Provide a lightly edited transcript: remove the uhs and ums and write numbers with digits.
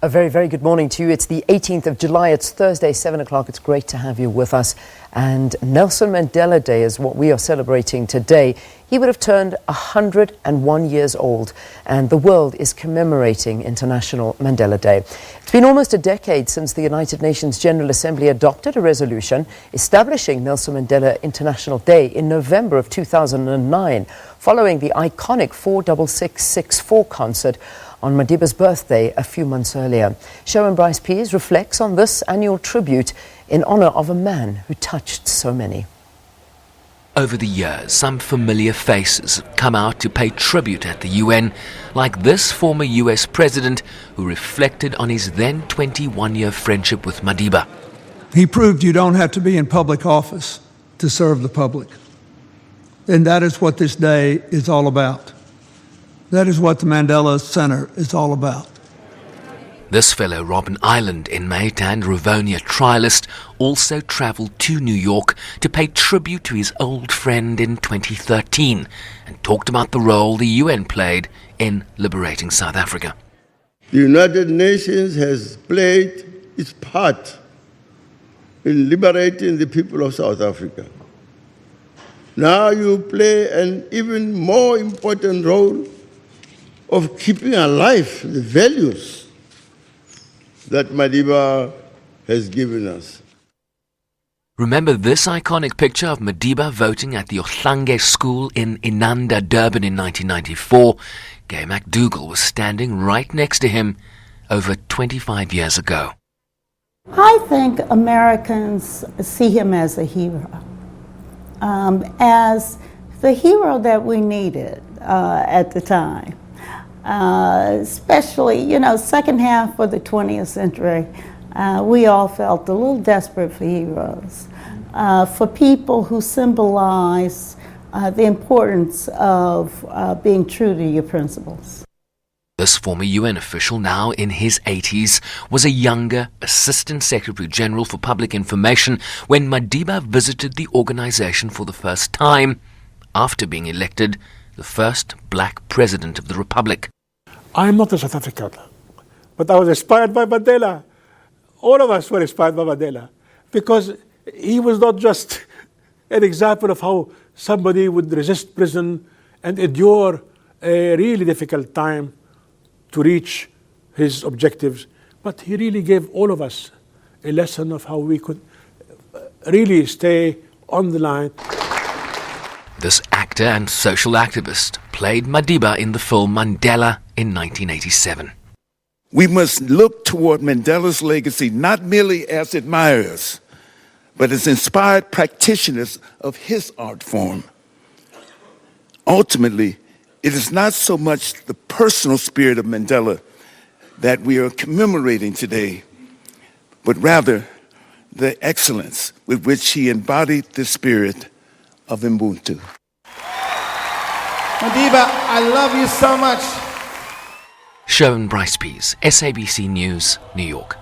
A very, very good morning to you. It's the 18th of July. It's Thursday, 7 o'clock. It's great to have you with us. And Nelson Mandela Day is what we are celebrating today. He would have turned 101 years old, and the world is commemorating International Mandela Day. It's been almost a decade since the United Nations General Assembly adopted a resolution establishing Nelson Mandela International Day in November of 2009, following the iconic 46664 concert on Madiba's birthday a few months earlier. Sherwin Bryce-Pease reflects on this annual tribute in honor of a man who touched so many. Over the years, some familiar faces have come out to pay tribute at the UN, like this former US president who reflected on his then 21-year friendship with Madiba. He proved you don't have to be in public office to serve the public. And that is what this day is all about. That is what the Mandela Center is all about. This fellow Robben Island inmate and Rivonia trialist also travelled to New York to pay tribute to his old friend in 2013 and talked about the role the UN played in liberating South Africa. The United Nations has played its part in liberating the people of South Africa. Now you play an even more important role of keeping alive the values that Madiba has given us. Remember this iconic picture of Madiba voting at the Ohlange School in Inanda, Durban in 1994? Gay MacDougall was standing right next to him over 25 years ago. I think Americans see him as a hero, as the hero that we needed at the time. Especially, second half of the 20th century, we all felt a little desperate for heroes, for people who symbolize the importance of being true to your principles. This former UN official, now in his 80s, was a younger Assistant Secretary General for Public Information when Madiba visited the organization for the first time after being elected the first black president of the Republic. I'm not a South African, but I was inspired by Mandela. All of us were inspired by Mandela because he was not just an example of how somebody would resist prison and endure a really difficult time to reach his objectives, but he really gave all of us a lesson of how we could really stay on the line. This actor and social activist played Madiba in the film Mandela in 1987. We must look toward Mandela's legacy not merely as admirers, but as inspired practitioners of his art form. Ultimately, it is not so much the personal spirit of Mandela that we are commemorating today, but rather the excellence with which he embodied the spirit of Ubuntu. Madiba, I love you so much. Sherwin Bryce-Pease, SABC News, New York.